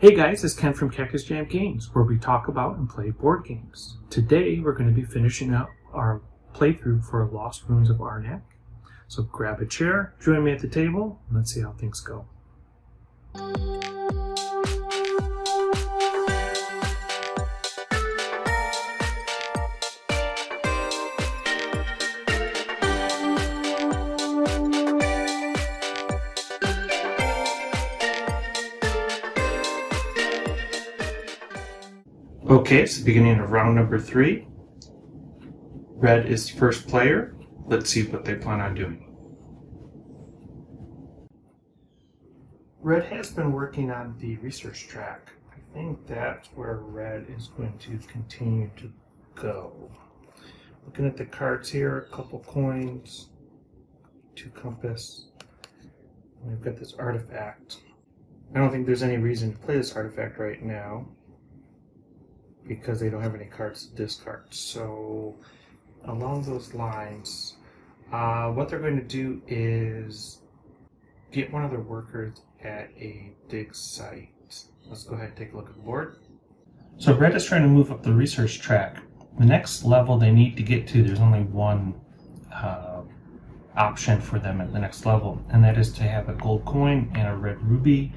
Hey guys, it's Ken from Cactus Jam Games, where we talk about and play board games. Today we're going to be finishing up our playthrough for Lost Ruins of Arnak. So grab a chair, join me at the table, and let's see how things go. Okay, it's the beginning of round number 3. Red is the first player. Let's see what they plan on doing. Red has been working on the research track. I think that's where Red is going to continue to go. Looking at the cards here, a couple coins, 2 compass. We've got this artifact. I don't think there's any reason to play this artifact right now, because they don't have any cards to discard. So along those lines, what they're going to do is get one of their workers at a dig site. Let's go ahead and take a look at the board. So Red is trying to move up the research track. The next level they need to get to, there's only one option for them at the next level, and that is to have a gold coin and a red ruby.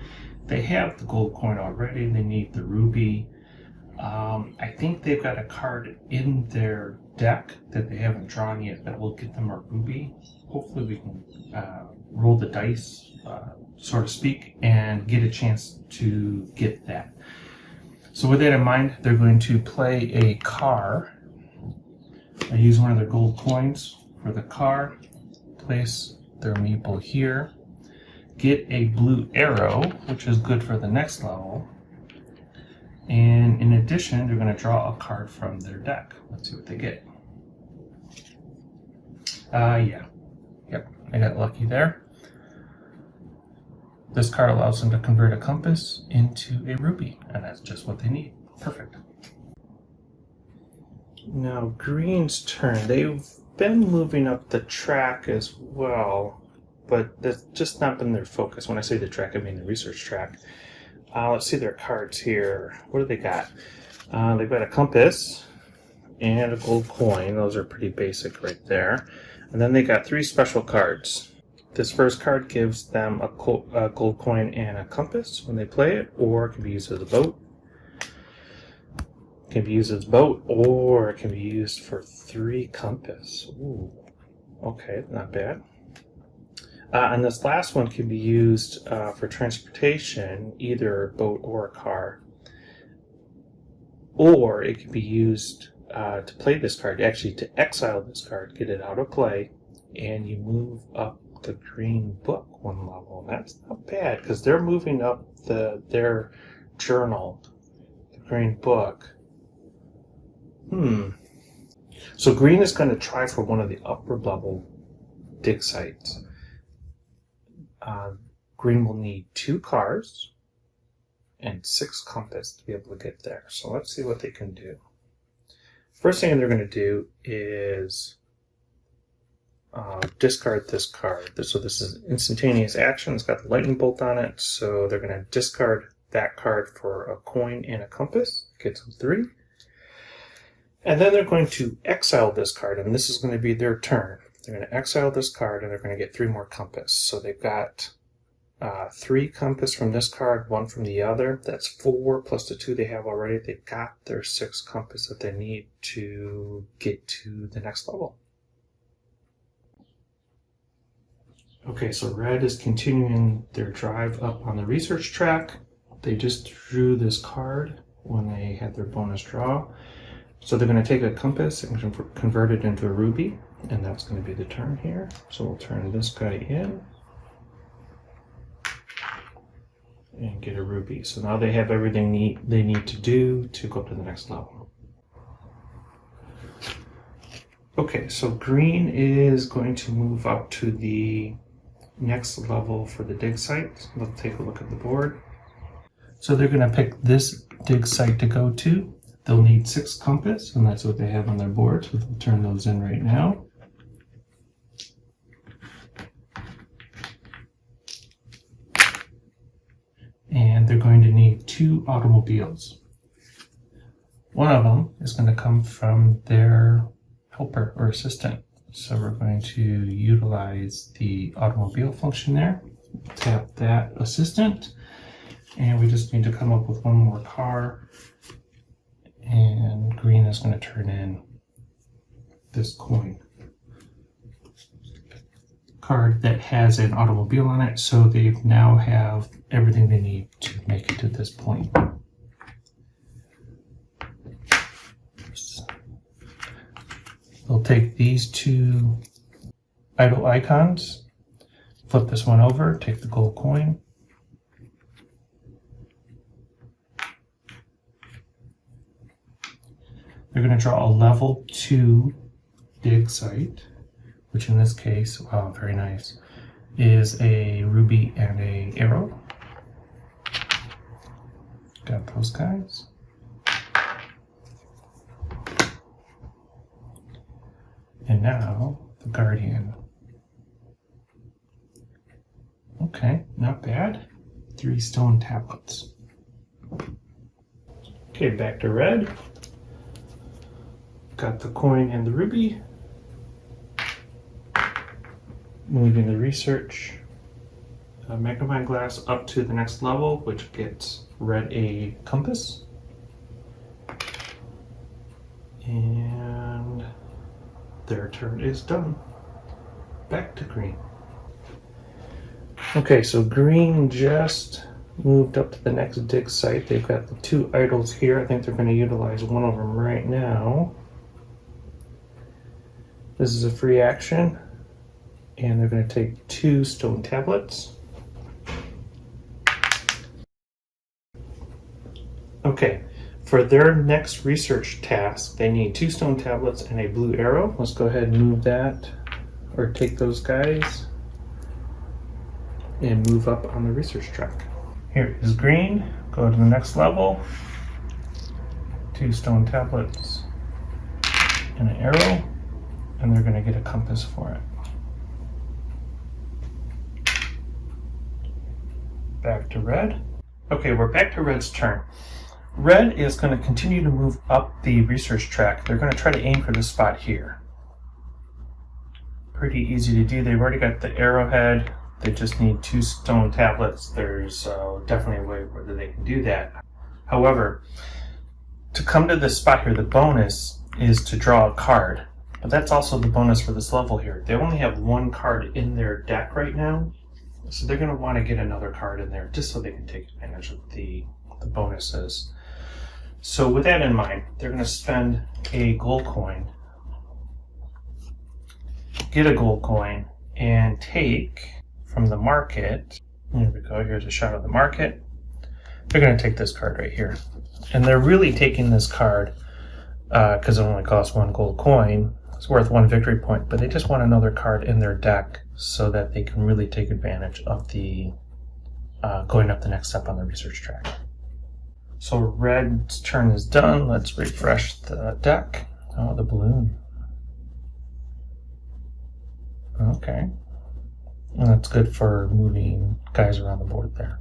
They have the gold coin already, they need the ruby. I think they've got a card in their deck that they haven't drawn yet that will get them a ruby. Hopefully we can roll the dice, so to speak, and get a chance to get that. So with that in mind, they're going to play a car. I use one of their gold coins for the car, place their meeple here, get a blue arrow, which is good for the next level. And in addition, they're going to draw a card from their deck. Let's see what they get. Yep, I got lucky there. This card allows them to convert a compass into a ruby, and that's just what they need. Perfect. Now, Green's turn. They've been moving up the track as well, but that's just not been their focus. When I say the track, I mean the research track. Let's see their cards here. What do they got? They've got a compass and a gold coin. Those are pretty basic right there. And then they got 3 special cards. This first card gives them a gold coin and a compass when they play it, or it can be used as a boat. It can be used as a boat, or it can be used for 3 compass. Ooh, okay, not bad. And this last one can be used for transportation, either a boat or a car. Or it can be used to play this card, actually to exile this card, get it out of play, and you move up the green book 1 level. That's not bad, because they're moving up their journal, the green book. So green is going to try for one of the upper level dig sites. Green will need 2 cars and 6 compass to be able to get there. So let's see what they can do. First thing they're going to do is discard this card. So this is instantaneous action. It's got the lightning bolt on it. So they're going to discard that card for a coin and a compass. Gets them 3. And then they're going to exile this card, and this is going to be their turn. They're going to exile this card, and they're going to get 3 more compass. So they've got 3 compass from this card, 1 from the other. That's 4 plus the 2 they have already. They've got their 6 compass that they need to get to the next level. Okay, so Red is continuing their drive up on the research track. They just drew this card when they had their bonus draw. So they're going to take a compass and convert it into a ruby. And that's going to be the turn here. So we'll turn this guy in and get a ruby. So now they have everything they need to do to go to the next level. Okay, so green is going to move up to the next level for the dig site. Let's take a look at the board. So they're going to pick this dig site to go to. They'll need 6 compass, and that's what they have on their board. So we'll turn those in right now. And and they're going to need 2 automobiles. One of them is going to come from their helper or assistant. So we're going to utilize the automobile function there. Tap that assistant, and we just need to come up with one more car, and green is going to turn in this coin card that has an automobile on it, so they now have everything they need to make it to this point. We'll take these 2 idle icons, flip this one over, take the gold coin, they're going to draw a level 2 dig site, which in this case, wow, very nice, is a ruby and a arrow. Got those guys. And now the guardian. Okay, not bad. 3 stone tablets. Okay, back to red. Got the coin and the ruby. Moving the research magnifying glass up to the next level, which gets red a compass. And their turn is done. Back to green. Okay, so green just moved up to the next dig site. They've got the 2 idols here. I think they're going to utilize one of them right now. This is a free action, and they're going to take 2 stone tablets. Okay, for their next research task, they need 2 stone tablets and a blue arrow. Let's go ahead and move that, or take those guys and move up on the research track. Here is green. Go to the next level. 2 stone tablets and an arrow, and they're going to get a compass for it. Back to red. Okay, we're back to red's turn. Red is going to continue to move up the research track. They're going to try to aim for this spot here. Pretty easy to do. They've already got the arrowhead. They just need 2 stone tablets. There's definitely a way where they can do that. However, to come to this spot here, the bonus is to draw a card. But that's also the bonus for this level here. They only have 1 card in their deck right now, so they're going to want to get another card in there just so they can take advantage of the bonuses. So with that in mind, they're going to spend a gold coin, get a gold coin, and take from the market. Here we go. Here's a shot of the market. They're going to take this card right here. And they're really taking this card because it only costs 1 gold coin. It's worth 1 victory point, but they just want another card in their deck so that they can really take advantage of the going up the next step on the research track. So red's turn is done. Let's refresh the deck. Oh, the balloon. Okay. And that's good for moving guys around the board there.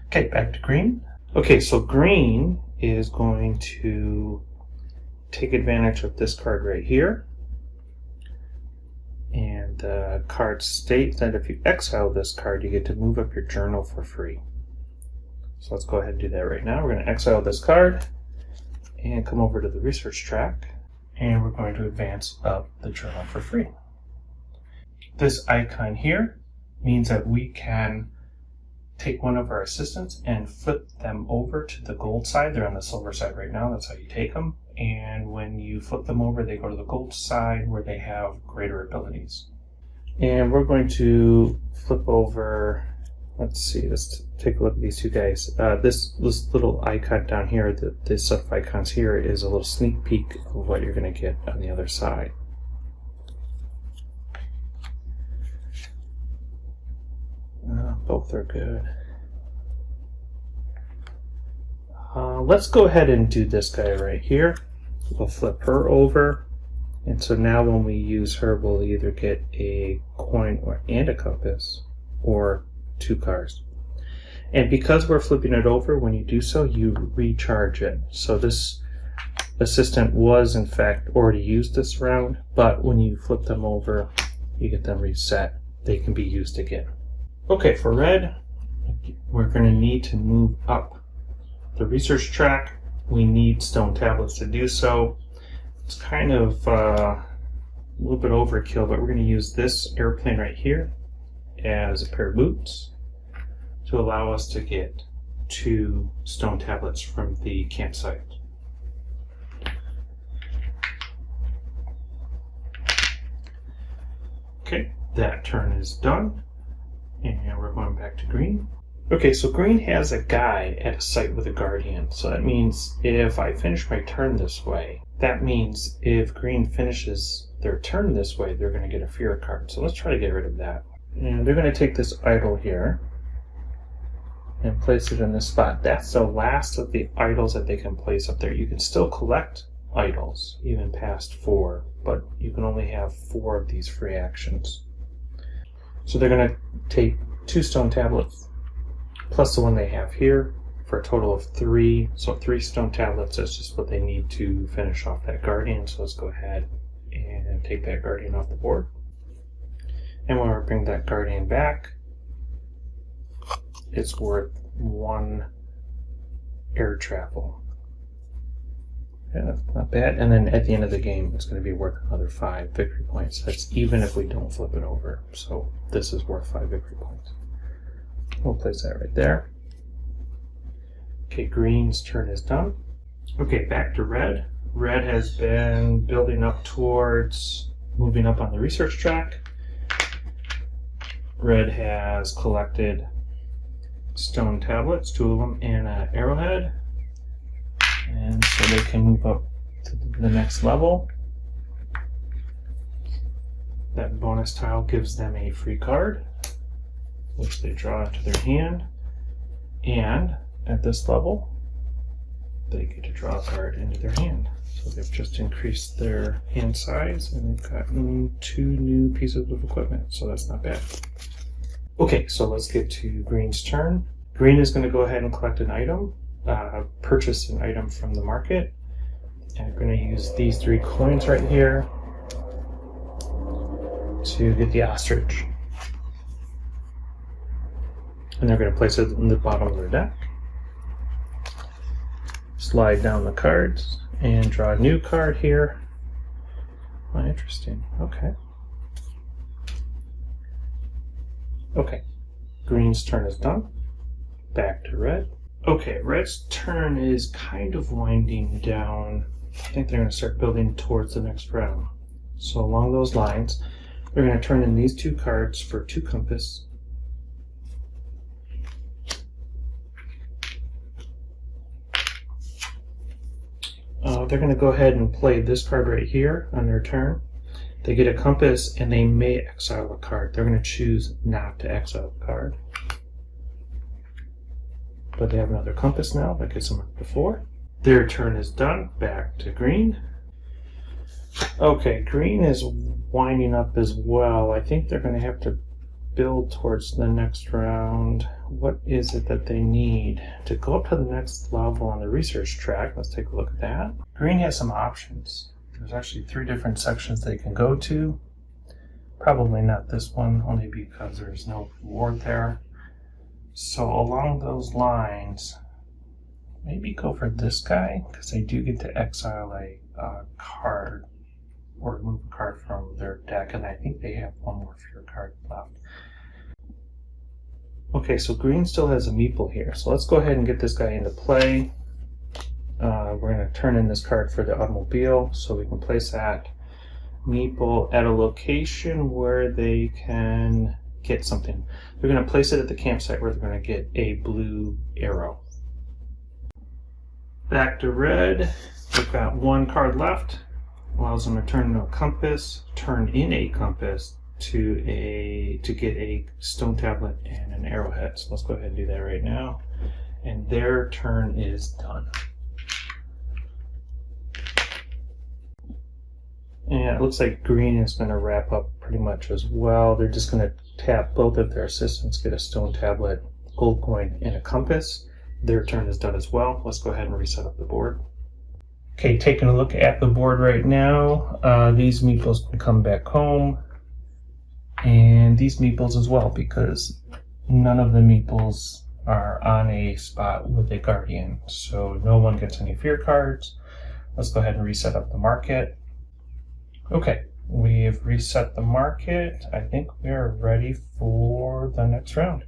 Okay, back to green. Okay, so green is going to take advantage of this card right here. And the card states that if you exile this card, you get to move up your journal for free. So let's go ahead and do that right now. We're going to exile this card and come over to the research track, and we're going to advance up the journal for free. This icon here means that we can take one of our assistants and flip them over to the gold side. They're on the silver side right now. That's how you take them. And when you flip them over, they go to the gold side where they have greater abilities. And we're going to flip over, let's see, let's take a look at these 2 guys. This little icon down here, this set of icons here, is a little sneak peek of what you're going to get on the other side. Both are good. Let's go ahead and do this guy right here. We'll flip her over, and so now when we use her, we'll either get a coin and a compass, or 2 cards. And because we're flipping it over, when you do so, you recharge it. So this assistant was, in fact, already used this round, but when you flip them over, you get them reset. They can be used again. Okay, for red, we're going to need to move up the research track. We need stone tablets to do so. It's kind of a little bit overkill, but we're going to use this airplane right here as a pair of boots to allow us to get 2 stone tablets from the campsite. Okay, that turn is done, and we're going back to green. Okay, so green has a guy at a site with a guardian, so that means if I finish my turn this way, that means if green finishes their turn this way, they're going to get a fear card. So let's try to get rid of that. And they're going to take this idol here and place it in this spot. That's the last of the idols that they can place up there. You can still collect idols, even past 4, but you can only have 4 of these free actions. So they're going to take 2 stone tablets plus the one they have here for a total of 3. So 3 stone tablets is just what they need to finish off that guardian. So let's go ahead and take that guardian off the board. And when we bring that guardian back, it's worth 1 air travel. Yeah, that's not bad. And then at the end of the game, it's going to be worth another 5 victory points. That's even if we don't flip it over. So this is worth 5 victory points. We'll place that right there. Okay, green's turn is done. Okay, back to red. Red has been building up towards moving up on the research track. Red has collected stone tablets, 2 of them, and an arrowhead. And so they can move up to the next level. That bonus tile gives them a free card, which they draw into their hand. And at this level, they get to draw a card into their hand. So they've just increased their hand size, and they've gotten 2 new pieces of equipment. So that's not bad. Okay, so let's get to green's turn. Green is going to go ahead and collect an item. Purchase an item from the market, and we're going to use these 3 coins right here to get the ostrich, and they're going to place it in the bottom of their deck. Slide down the cards and draw a new card here. Oh, interesting. Okay, green's turn is done. Back to red. Okay, red's turn is kind of winding down. I think they're going to start building towards the next round. So along those lines, they're going to turn in these 2 cards for 2 compass. They're going to go ahead and play this card right here on their turn. They get a compass, and they may exile a card. They're going to choose not to exile the card. But they have another compass now that gets them up to 4. Their turn is done. Back to green. Okay, green is winding up as well. I think they're going to have to build towards the next round. What is it that they need to go up to the next level on the research track? Let's take a look at that. Green has some options. There's actually 3 different sections they can go to. Probably not this one, only because there's no reward there. So along those lines, maybe go for this guy, because they do get to exile a card or remove a card from their deck, and I think they have 1 more fear card left. Okay, so green still has a meeple here, so let's go ahead and get this guy into play. We're going to turn in this card for the automobile, so we can place that meeple at a location where they can get something. They're going to place it at the campsite where they're going to get a blue arrow. Back to red. We've got 1 card left. Allows them to turn into a compass, turn in a compass to get a stone tablet and an arrowhead. So let's go ahead and do that right now. And their turn is done. And it looks like green is going to wrap up pretty much as well. They're just going to tap both of their assistants, get a stone tablet, gold coin, and a compass. Their turn is done as well. Let's go ahead and reset up the board. Okay, taking a look at the board right now, these meeples can come back home, and these meeples as well, because none of the meeples are on a spot with a guardian, so no one gets any fear cards. Let's go ahead and reset up the market. Okay, we've reset the market. I think we are ready for the next round.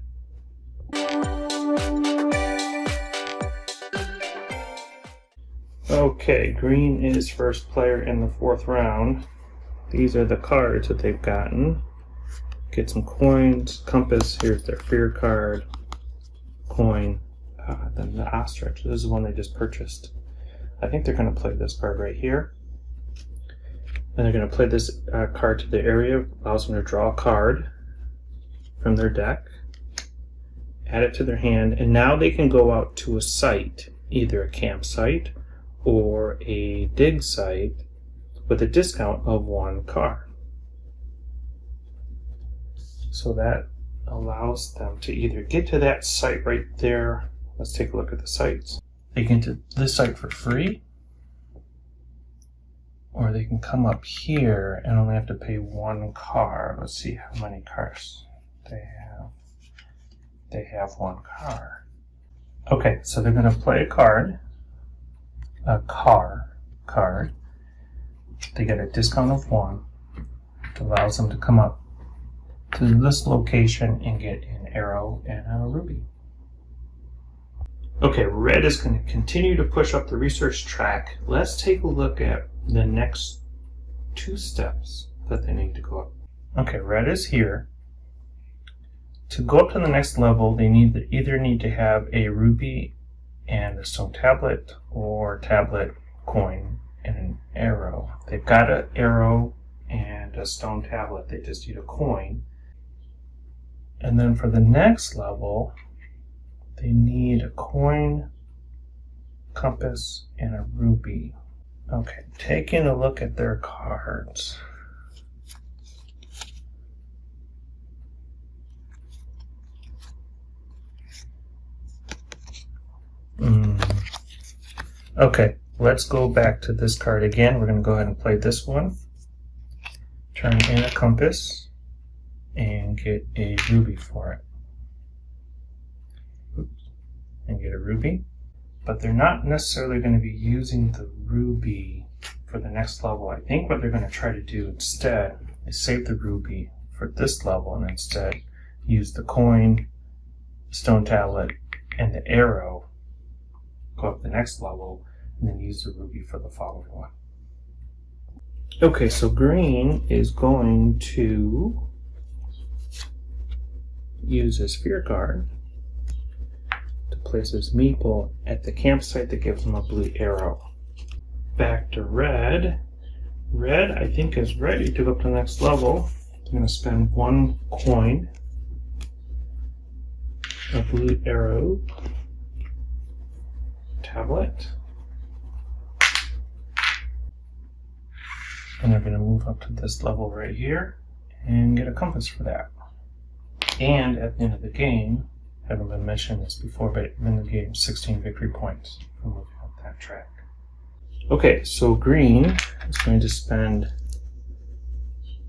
Okay, green is first player in the fourth round. These are the cards that they've gotten. Get some coins, compass, here's their fear card, coin, then the ostrich. This is the one they just purchased. I think they're going to play this card right here. And they're going to play this card to the area, allows them to draw a card from their deck, add it to their hand, and now they can go out to a site, either a campsite or a dig site, with a discount of 1 card. So that allows them to either get to that site right there. Let's take a look at the sites. They can get to this site for free, or they can come up here and only have to pay 1 card. Let's see how many cards they have. They have 1 card. Okay, so they're going to play a card. Card. They get a discount of 1. It allows them to come up to this location and get an arrow and a ruby. Okay, red is going to continue to push up the research track. Let's take a look at the next 2 steps that they need to go up. Okay, red is here. To go up to the next level, they either need to have a ruby and a stone tablet, or tablet, coin, and an arrow. They've got an arrow and a stone tablet. They just need a coin. And then for the next level, they need a coin, compass, and a ruby. Okay, taking a look at their cards. Okay, let's go back to this card again. We're going to go ahead and play this one. Turn in a compass and get a ruby for it. Oops. And get a ruby. But they're not necessarily going to be using the ruby for the next level. I think what they're going to try to do instead is save the ruby for this level and instead use the coin, stone tablet, and the arrow, go up the next level, and then use the ruby for the following one. Okay, so green is going to use his fear card to place his meeple at the campsite that gives him a blue arrow. Back to red. Red, I think, is ready to go up to the next level. I'm going to spend 1 coin, a blue arrow, tablet, and they're going to move up to this level right here and get a compass for that. And at the end of the game, haven't been mentioned this before, but in the game, 16 victory points for moving up that track. Okay, so green is going to spend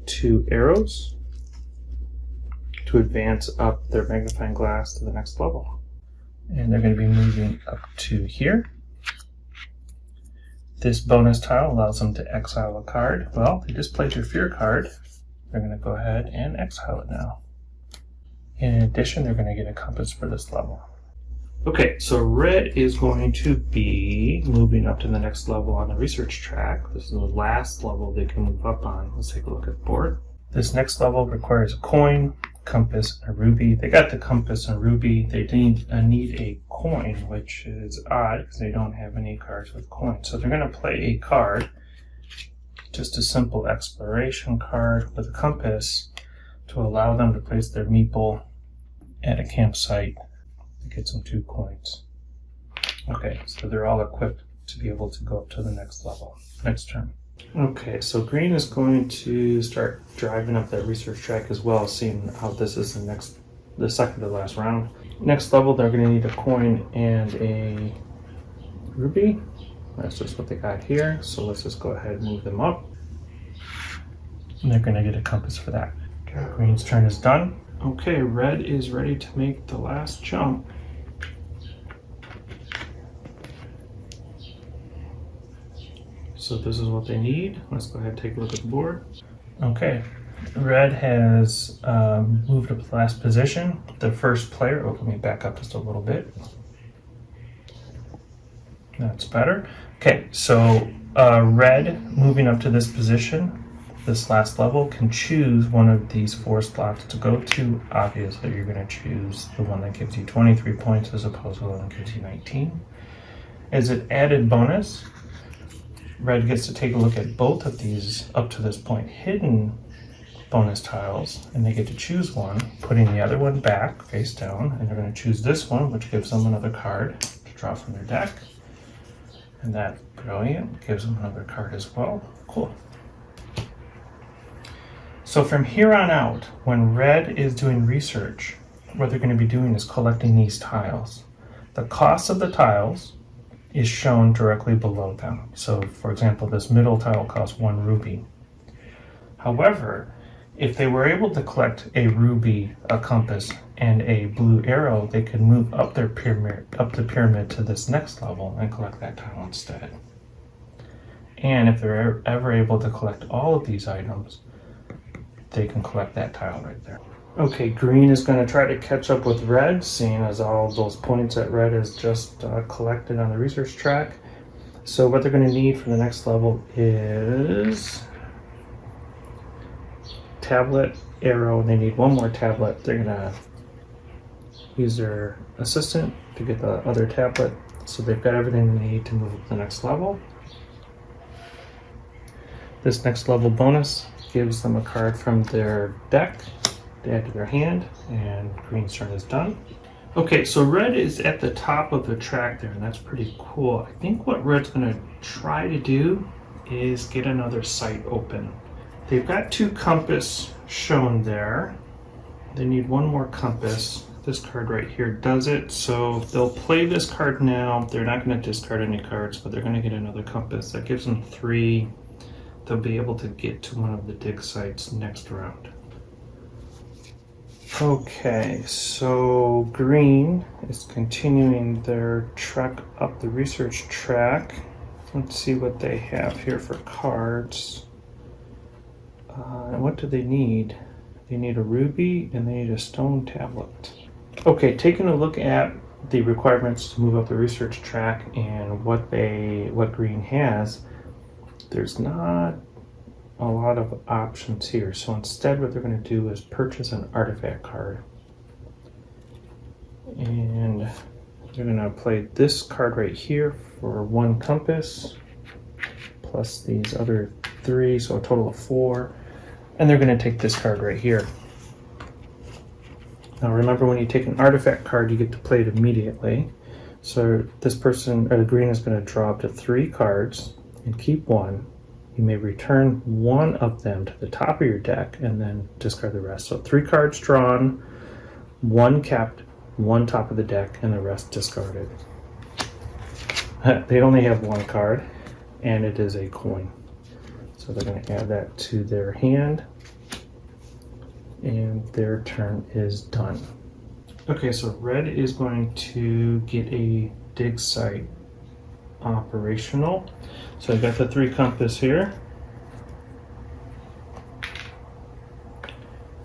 2 arrows to advance up their magnifying glass to the next level. And they're going to be moving up to here. This bonus tile allows them to exile a card. Well, they just played their fear card. They're going to go ahead and exile it now. In addition, they're going to get a compass for this level. Okay, so red is going to be moving up to the next level on the research track. This is the last level they can move up on. Let's take a look at the board. This next level requires a coin, compass, and a ruby. They got the compass and ruby. They need a coin, which is odd because they don't have any cards with coins. So they're going to play a card, just a simple exploration card with a compass to allow them to place their meeple at a campsite to get some 2 coins. Okay, so they're all equipped to be able to go up to the next level, next turn. Okay, so green is going to start driving up that research track as well, seeing how this is the second to last round. Next level, they're going to need a coin and a ruby. That's just what they got here. So let's just go ahead and move them up. And they're going to get a compass for that. Green's turn is done. Okay, red is ready to make the last jump. So this is what they need. Let's go ahead and take a look at the board. Okay, red has moved up to the last position. The first player, let me back up just a little bit. That's better. Okay, so red moving up to this position, this last level, can choose one of these 4 slots to go to. Obviously, you're going to choose the one that gives you 23 points as opposed to the one that gives you 19. As an added bonus, red gets to take a look at both of these up to this point hidden bonus tiles, and they get to choose one, putting the other one back face down, and they're going to choose this one, which gives them another card to draw from their deck. And that's brilliant. Gives them another card as well. Cool. So from here on out, when red is doing research, what they're going to be doing is collecting these tiles. The cost of the tiles is shown directly below them. So for example, this middle tile costs 1 ruby. However, if they were able to collect a ruby, a compass, and a blue arrow, they could move up the pyramid to this next level and collect that tile instead. And if they're ever able to collect all of these items, they can collect that tile right there. Okay, green is going to try to catch up with red, seeing as all those points that red has just collected on the research track. So what they're going to need for the next level is tablet, arrow, and they need 1 more tablet. They're going to use their assistant to get the other tablet. So they've got everything they need to move up to the next level. This next level bonus gives them a card from their deck to add to their hand, and green's turn is done. Okay, so red is at the top of the track there, and that's pretty cool. I think what red's going to try to do is get another site open. They've got 2 compass shown there. They need 1 more compass. This card right here does it, so they'll play this card now. They're not going to discard any cards, but they're going to get another compass. That gives them 3. They'll be able to get to one of the dig sites next round. Okay, so green is continuing their trek up the research track. Let's see what they have here for cards. And what do they need? They need a ruby and they need a stone tablet. Okay, taking a look at the requirements to move up the research track and what green has, there's not a lot of options here. So instead what they're going to do is purchase an artifact card. And they're going to play this card right here for 1 compass, plus these other 3, so a total of 4. And they're going to take this card right here. Now remember, when you take an artifact card, you get to play it immediately. So this person, or the green, is going to draw up to 3 cards and keep 1. You may return 1 of them to the top of your deck and then discard the rest. So 3 cards drawn, 1 kept, 1 top of the deck, and the rest discarded. They only have 1 card, and it is a coin. So they're going to add that to their hand, and their turn is done. Okay, so red is going to get a dig site operational. So I got the 3 compass here.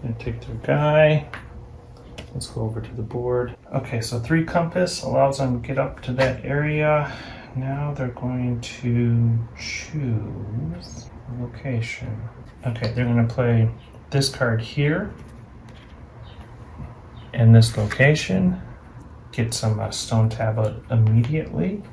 And take their guy. Let's go over to the board. Okay, so 3 compass allows them to get up to that area. Now they're going to choose a location. Okay, they're going to play this card here and this location. Get some stone tablet immediately.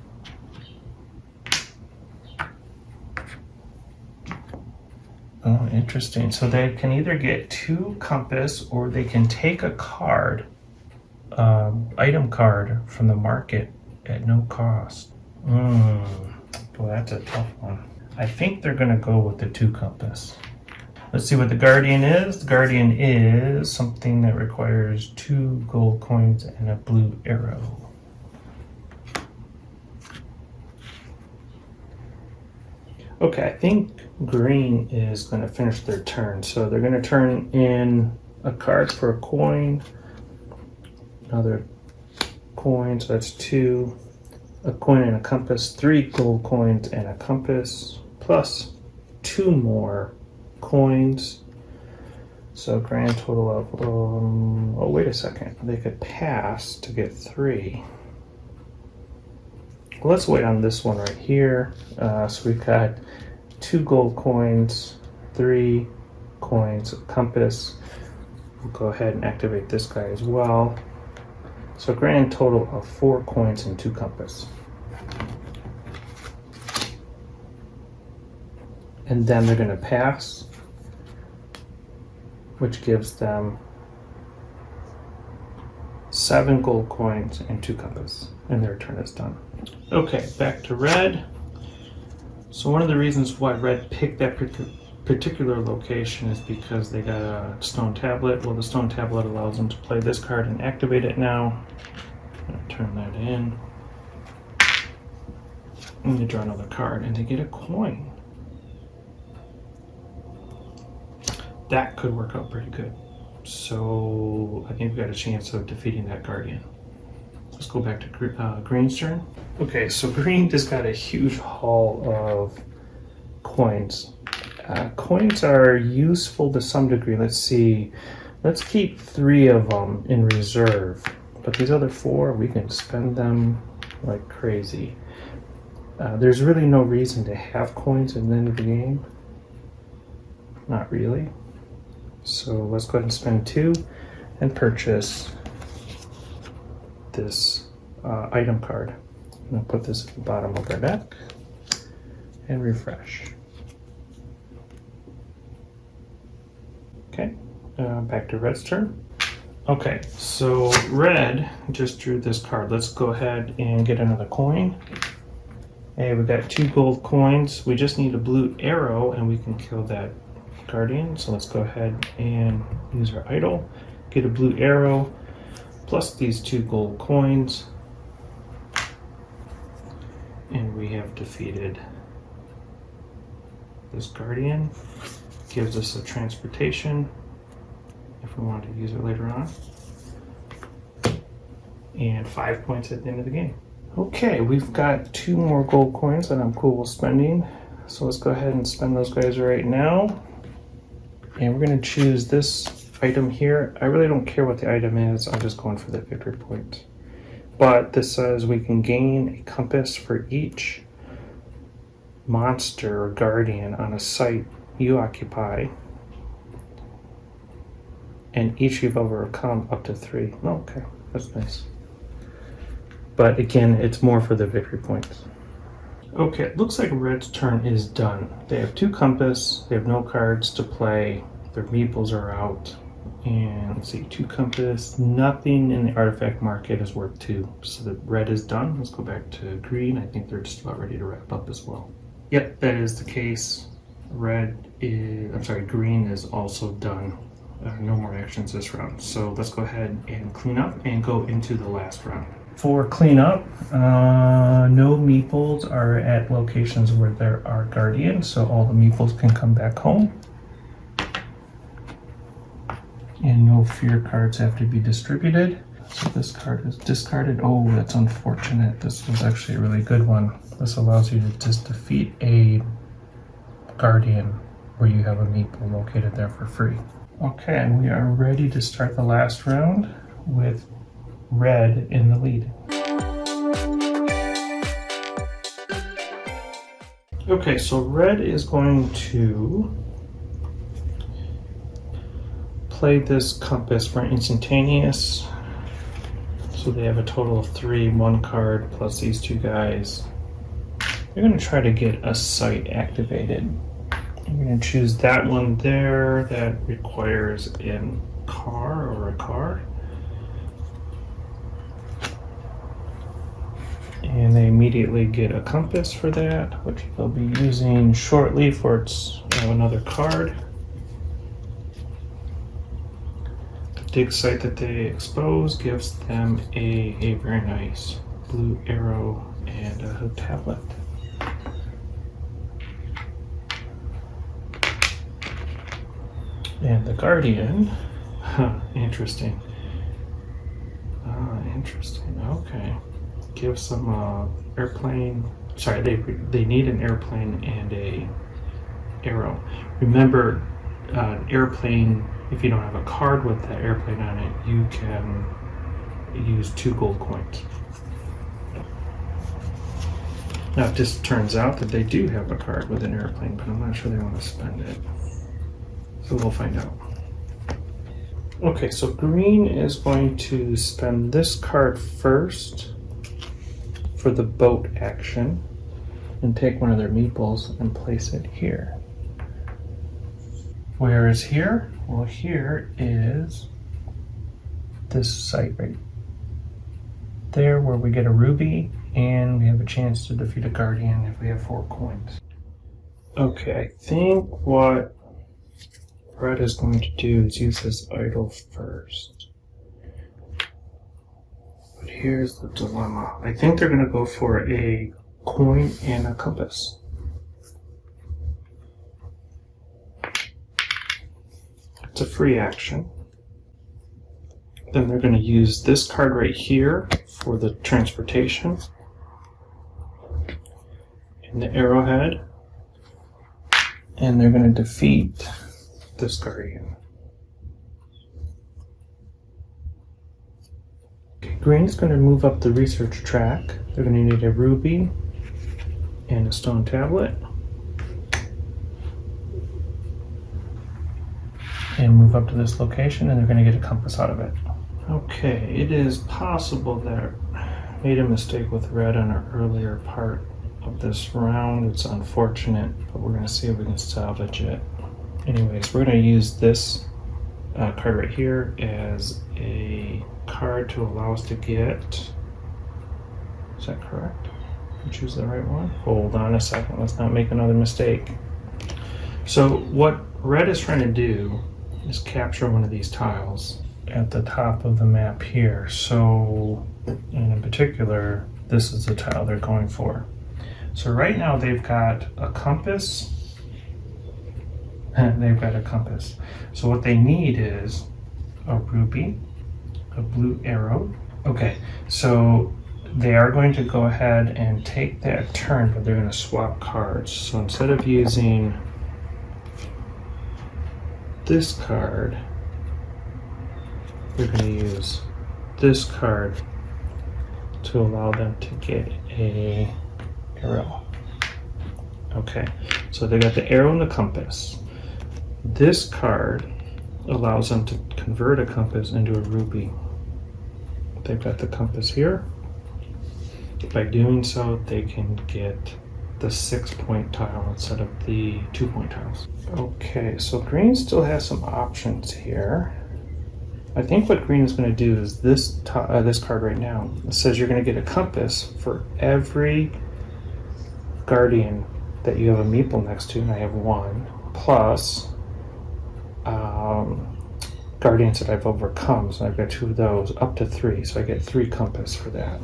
Oh, interesting. So they can either get 2 compass or they can take a card, item card from the market at no cost. Boy, that's a tough one. I think they're going to go with the 2 compass. Let's see what the Guardian is. The Guardian is something that requires 2 gold coins and a blue arrow. Okay, I think green is going to finish their turn. So they're going to turn in a card for a coin, another coin, so that's 2, a coin and a compass, 3 gold coins and a compass, plus 2 more coins. So grand total of, oh wait a second, they could pass to get 3. Well, let's wait on this one right here. So we've got 2 gold coins, 3 coins, a compass. We'll go ahead and activate this guy as well. So grand total of 4 coins and 2 compass. And then they're going to pass, which gives them 7 gold coins and 2 compass, and their turn is done. Okay, back to red. So one of the reasons why red picked that particular location is because they got a stone tablet. Well, the stone tablet allows them to play this card and activate it now. I'm going to turn that in. And they draw another card, and they get a coin. That could work out pretty good. So I think we've got a chance of defeating that Guardian. Let's go back to green's turn. Okay, so green just got a huge haul of coins. Coins are useful to some degree. Let's see. Let's keep 3 of them in reserve. But these other 4, we can spend them like crazy. There's really no reason to have coins at the end of the game. Not really. So let's go ahead and spend 2 and purchase this item card. I'm going to put this at the bottom of our deck and refresh. Okay, back to red's turn. Okay, so red just drew this card. Let's go ahead and get another coin. Hey, we've got 2 gold coins. We just need a blue arrow and we can kill that Guardian. So let's go ahead and use our idol, get a blue arrow, plus these 2 gold coins. And we have defeated this Guardian. Gives us a transportation if we want to use it later on. And 5 points at the end of the game. Okay, we've got 2 more gold coins that I'm cool with spending. So let's go ahead and spend those guys right now. And we're going to choose this item here. I really don't care what the item is. I'm just going for the victory point. But this says we can gain a compass for each monster or guardian on a site you occupy. And each you've overcome up to 3. Oh, okay, that's nice. But again, it's more for the victory points. Okay, it looks like red's turn is done. They have 2 compass, they have no cards to play, their meeples are out, and let's see, 2 compass, nothing in the artifact market is worth 2. So the red is done. Let's go back to green. I think they're just about ready to wrap up as well. Yep, that is the case. Green is also done. No more actions this round. So let's go ahead and clean up and go into the last round. For cleanup, no meeples are at locations where there are guardians, so all the meeples can come back home. And no fear cards have to be distributed. So this card is discarded. Oh, that's unfortunate. This was actually a really good one. This allows you to just defeat a guardian where you have a meeple located there for free. Okay, and we are ready to start the last round with red in the lead. Okay, so red is going to play this compass for instantaneous. So they have a total of 3, 1 card plus these 2 guys. They're going to try to get a site activated. I'm going to choose that one there that requires a car or a car. And they immediately get a compass for that, which they'll be using shortly for its another card. The dig site that they expose gives them a very nice blue arrow and a tablet. And the Guardian, interesting. Interesting. Okay, gives them airplane. Sorry, they need an airplane and a arrow. Remember, an airplane. If you don't have a card with that airplane on it, you can use 2 gold coins. Now it just turns out that they do have a card with an airplane, but I'm not sure they want to spend it. So we'll find out. Okay, so green is going to spend this card first for the boat action and take one of their meeples and place it here. Where is here? Well, here is this site right there where we get a ruby and we have a chance to defeat a guardian if we have 4 coins. Okay, I think what Red is going to do is use his idol first. But here's the dilemma. I think they're going to go for a coin and a compass. It's a free action. Then they're going to use this card right here for the transportation and the arrowhead. And they're going to defeat this guardian. Okay, green is going to move up the research track. They're going to need a ruby and a stone tablet. And move up to this location, and they're going to get a compass out of it. Okay, it is possible that I made a mistake with red on an earlier part of this round. It's unfortunate, but we're going to see if we can salvage it. Anyways, we're going to use this card right here as a card to allow us to get, is that correct? Did I choose the right one? Hold on a second, let's not make another mistake. So what red is trying to do is capture one of these tiles at the top of the map here. So, and in particular, this is the tile they're going for. So right now they've got a compass. And they've got a compass. So what they need is a ruby, a blue arrow. Okay, so they are going to go ahead and take that turn, but they're going to swap cards. So instead of using this card, they're going to use this card to allow them to get a arrow. Okay, so they got the arrow and the compass. This card allows them to convert a compass into a ruby. They've got the compass here. By doing so, they can get the 6-point tile instead of the 2-point tiles. Okay, so green still has some options here. I think what green is going to do is this card right now. It says you're going to get a compass for every guardian that you have a meeple next to, and I have 1, plus guardians that I've overcome, so I've got 2 of those, up to 3, so I get 3 compass for that.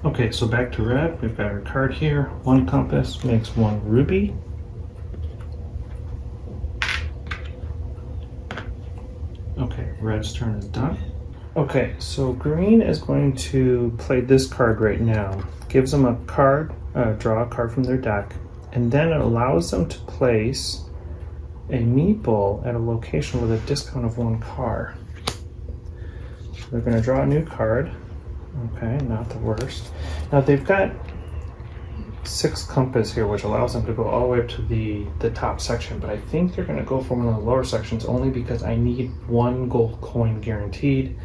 Okay, so back to red, we've got our card here. 1 compass makes 1 ruby. Okay, red's turn is done. Okay, so green is going to play this card right now. Gives them a card, draw a card from their deck, and then it allows them to place a meeple at a location with a discount of 1 car. So they're going to draw a new card. Okay, not the worst. Now they've got 6 compass here, which allows them to go all the way up to the top section, but I think they're going to go for one of the lower sections only because I need 1 gold coin guaranteed,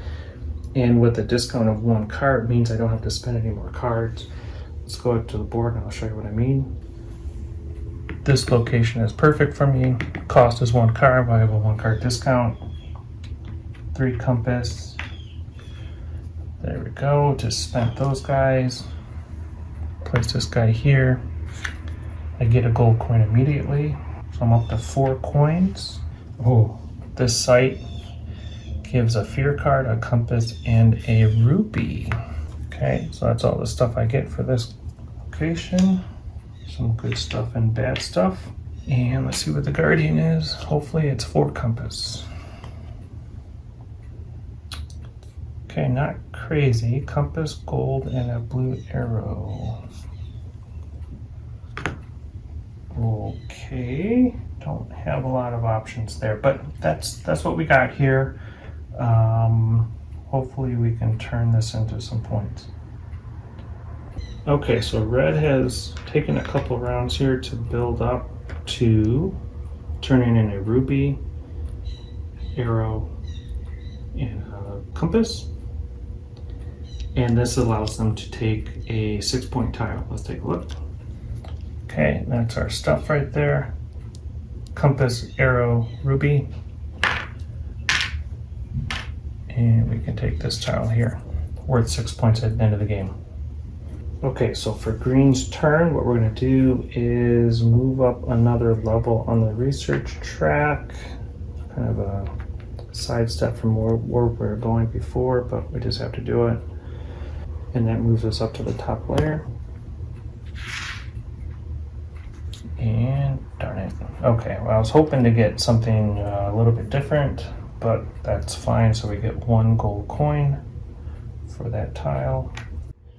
and with a discount of 1 card means I don't have to spend any more cards. Let's go up to the board and I'll show you what I mean. This location is perfect for me. Cost is 1 card, but I have a 1 card discount. 3 compass. There we go, just spent those guys. Place this guy here. I get a gold coin immediately. So I'm up to 4 coins. Oh, this site gives a fear card, a compass, and a rupee. Okay, so that's all the stuff I get for this location. Some good stuff and bad stuff. And let's see what the guardian is. Hopefully it's 4 compass. Okay, not crazy. Compass, gold, and a blue arrow. Okay, don't have a lot of options there, but that's what we got here. Hopefully we can turn this into some points. Okay, so red has taken a couple rounds here to build up to turning in a ruby, arrow, and a compass. And this allows them to take a 6-point tile. Let's take a look. Okay, that's our stuff right there. Compass, arrow, ruby. And we can take this tile here, worth 6 points at the end of the game. Okay, so for green's turn, what we're going to do is move up another level on the research track. Kind of a sidestep from where we were going before, but we just have to do it. And that moves us up to the top layer. And darn it. Okay, well, I was hoping to get something a little bit different, but that's fine. So we get 1 gold coin for that tile.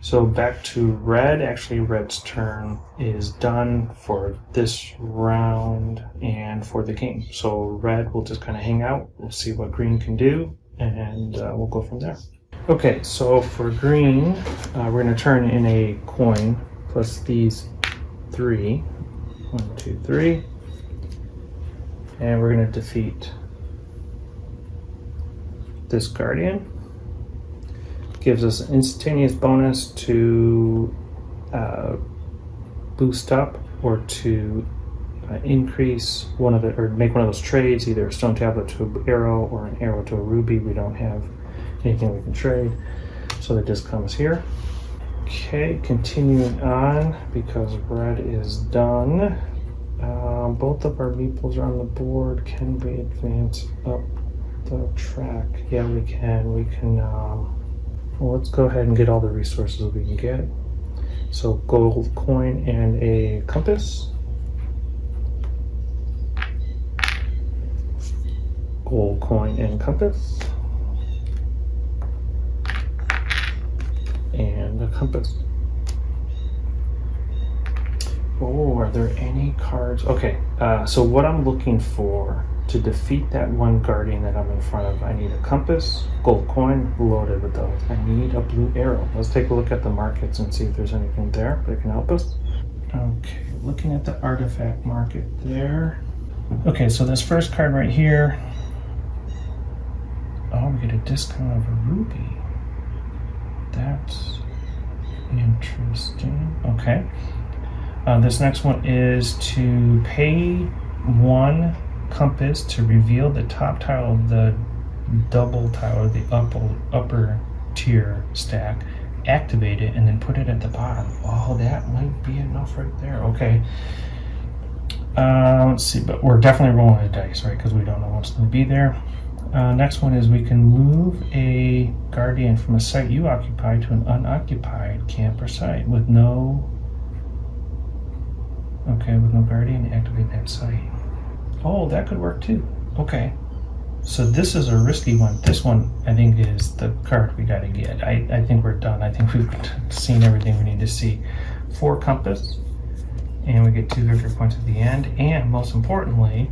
So back to red. Actually, red's turn is done for this round and for the game. So red will just kind of hang out. We'll see what green can do, and we'll go from there. Okay, so for green, we're going to turn in a coin plus these 3. 1, 2, 3. And we're going to defeat this guardian. Gives us an instantaneous bonus to boost up or to increase one of the, or make one of those trades, either a stone tablet to an arrow or an arrow to a ruby. We don't have anything we can trade, so that just comes here. Okay, continuing on, because red is done. Both of our meeples are on the board. Can we advance up the track? Yeah, we can. We can, well, let's go ahead and get all the resources we can get. So gold coin and a compass. Gold coin and compass. And a compass. Oh, are there any cards? Okay, so what I'm looking for to defeat that one guardian that I'm in front of, I need a compass, gold coin, loaded with those. I need a blue arrow. Let's take a look at the markets and see if there's anything there that can help us. Okay, looking at the artifact market there. Okay, so this first card right here, oh, we get a discount of a ruby. That's interesting. Okay. This next one is to pay 1 compass to reveal the top tile of the double tile, the upper tier stack, activate it, and then put it at the bottom. Oh, that might be enough right there. Okay. Let's see, but we're definitely rolling a dice, right? Because we don't know what's going to be there. Next one is we can move a guardian from a site you occupy to an unoccupied camp or site with no guardian, activate that site. Oh, that could work too. Okay. So this is a risky one. This one, I think, is the card we got to get. I think we're done. I think we've seen everything we need to see. 4 compass, and we get 2 victory points at the end. And most importantly,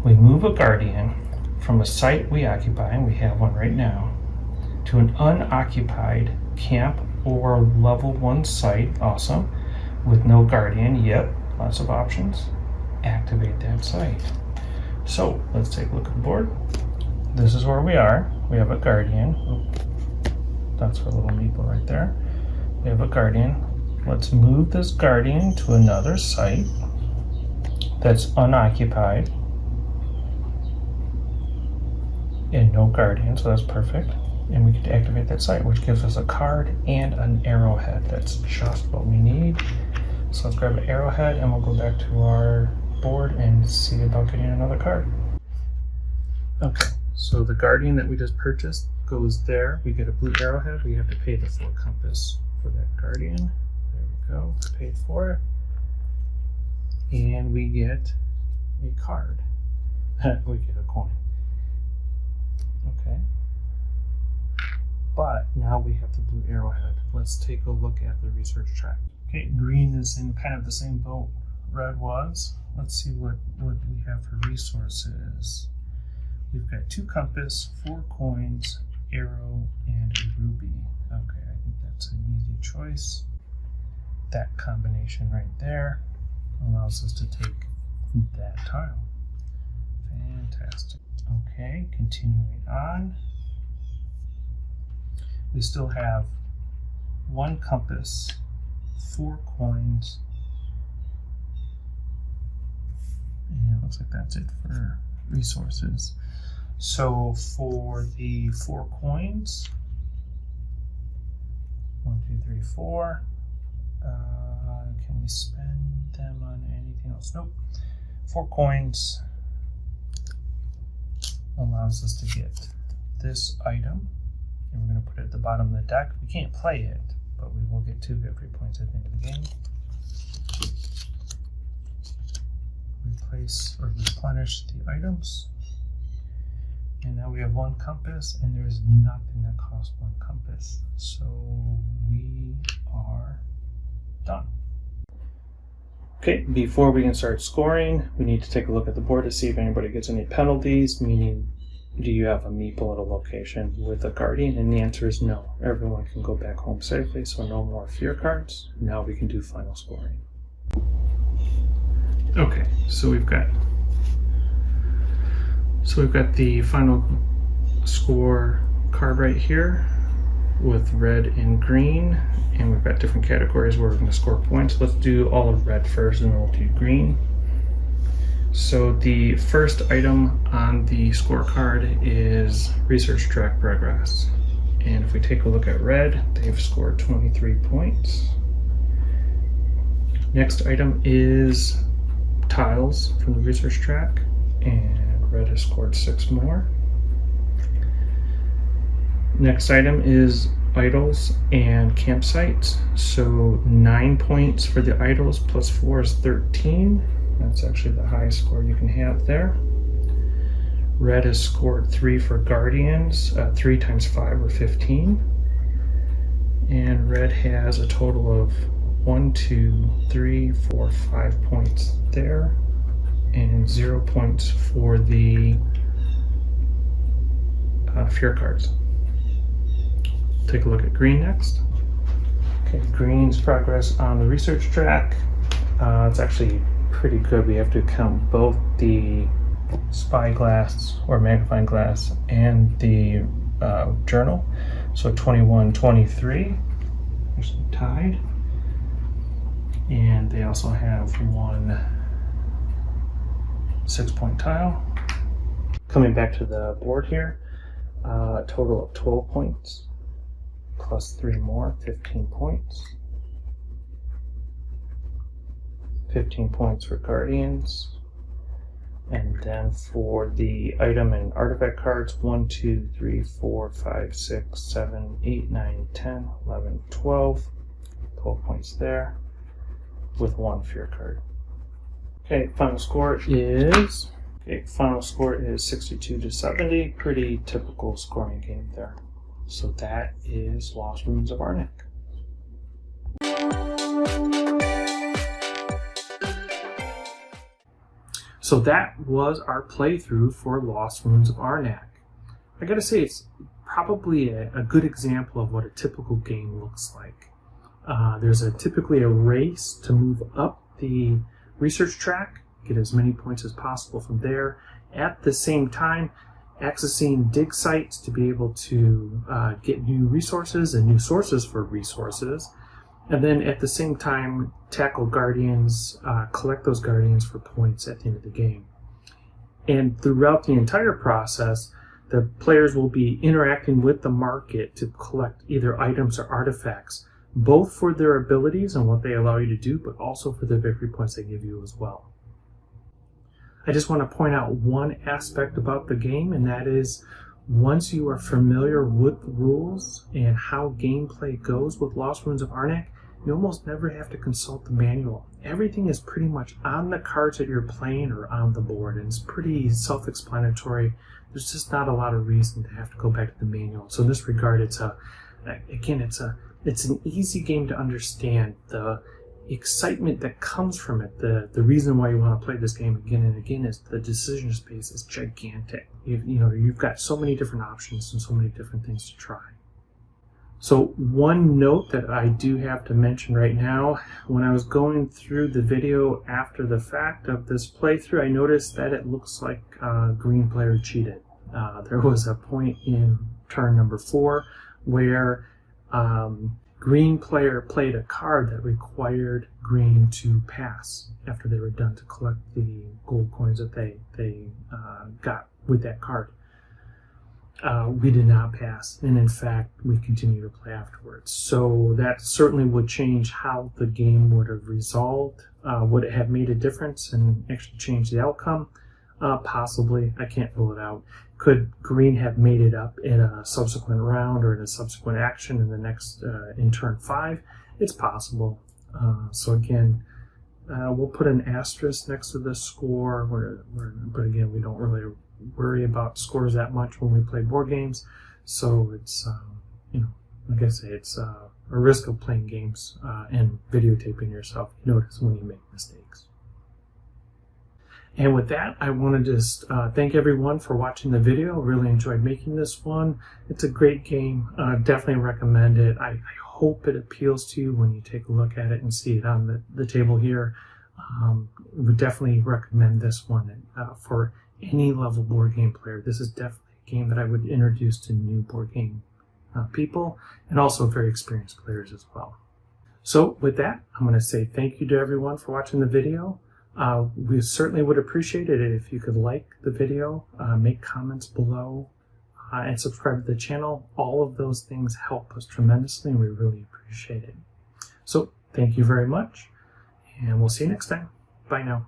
we move a guardian from a site we occupy, and we have one right now, to an unoccupied camp or level 1 site. Awesome. With no guardian. Yep. Lots of options. Activate that site. So let's take a look at the board. This is where we are. We have a guardian. That's our little meeple right there. We have a guardian. Let's move this guardian to another site that's unoccupied and no guardian, so that's perfect. and we get to activate that site, which gives us a card and an arrowhead. That's just what we need. So let's grab an arrowhead and we'll go back to our board and see about getting another card. Okay, so the guardian that we just purchased goes there. We get a blue arrowhead. We have to pay the 4 compass for that guardian. There we go, paid for it. And we get a card. We get a coin. Okay. But now we have the blue arrowhead. Let's take a look at the research track. Okay, green is in kind of the same boat red was. Let's see what we have for resources. We've got 2 compass, 4 coins, arrow, and a ruby. Okay, I think that's an easy choice. That combination right there allows us to take that tile. Fantastic. Okay, continuing on. We still have 1 compass, 4 coins, and it looks like that's it for resources. So for the 4 coins, 1, 2, 3, 4, can we spend them on anything else? Nope. 4 coins allows us to get this item, and we're going to put it at the bottom of the deck. We can't play it, but we will get 2 victory points at the end of the game. Replace or replenish the items. And now we have 1 compass, and there's nothing that costs 1 compass. So we are done. Okay, before we can start scoring, we need to take a look at the board to see if anybody gets any penalties, meaning do you have a meeple at a location with a guardian? And the answer is no. Everyone can go back home safely, so no more fear cards. Now we can do final scoring. Okay, so we've got the final score card right here with red and green, and we've got different categories where we're going to score points. Let's do all of red first and then we'll do green. So the first item on the scorecard is research track progress, and if we take a look at red, they've scored 23 points. Next item is tiles from the research track, and red has scored 6 more. Next item is idols and campsites. So 9 points for the idols plus 4 is 13. That's actually the highest score you can have there. Red has scored 3 for guardians. 3 times 5 are 15. And red has a total of 1, 2, 3, 4, 5 points there, and 0 points for the fear cards. Take a look at green next. Okay, green's progress on the research track. It's actually pretty good. We have to count both the spyglass or magnifying glass and the journal. So 21, 23. There's tied. And they also have 1 6-point tile. Coming back to the board here, a total of 12 points plus 3 more, 15 points. 15 points for guardians. And then for the item and artifact cards, 1, 2, 3, 4, 5, 6, 7, 8, 9, 10, 11, 12. 12 points there with 1 fear card. Okay, final score is 62 to 70. Pretty typical scoring game there. So that is Lost Ruins of Arnak. So that was our playthrough for Lost Ruins of Arnak. I gotta say, it's probably a good example of what a typical game looks like. There's typically a race to move up the research track, get as many points as possible from there. At the same time, accessing dig sites to be able to get new resources and new sources for resources. And then at the same time, tackle guardians, collect those guardians for points at the end of the game. And throughout the entire process, The players will be interacting with the market to collect either items or artifacts, both for their abilities and what they allow you to do, but also for the victory points they give you as well. I just want to point out one aspect about the game, and that is once you are familiar with the rules and how gameplay goes with Lost Ruins of Arnak, you almost never have to consult the manual. Everything is pretty much on the cards that you're playing or on the board, and it's pretty self-explanatory. There's just not a lot of reason to have to go back to the manual. So in this regard, it's an easy game to understand. The excitement that comes from it, the reason why you want to play this game again and again, is the decision space is gigantic. You've got so many different options and so many different things to try. So one note that I do have to mention right now, when I was going through the video after the fact of this playthrough, I noticed that it looks like green player cheated. There was a point in turn number 4 where green player played a card that required green to pass after they were done to collect the gold coins that they got with that card. We did not pass, and in fact we continued to play afterwards. So that certainly would change how the game would have resolved. Would it have made a difference and actually changed the outcome? Possibly. I can't rule it out. Could green have made it up in a subsequent round or in a subsequent action in the next in turn 5? It's possible. So again, we'll put an asterisk next to the score. But again, we don't really worry about scores that much when we play board games. So it's like I say, it's a risk of playing games and videotaping yourself. You notice when you make mistakes. And with that, I want to just thank everyone for watching the video. Really enjoyed making this one. It's a great game. Definitely recommend it. I hope it appeals to you when you take a look at it and see it on the table here. Would definitely recommend this one for any level board game player. This is definitely a game that I would introduce to new board game people, and also very experienced players as well. So with that, I'm going to say thank you to everyone for watching the video. We certainly would appreciate it if you could like the video, make comments below, and subscribe to the channel. All of those things help us tremendously, and we really appreciate it. So thank you very much, and we'll see you next time. Bye now.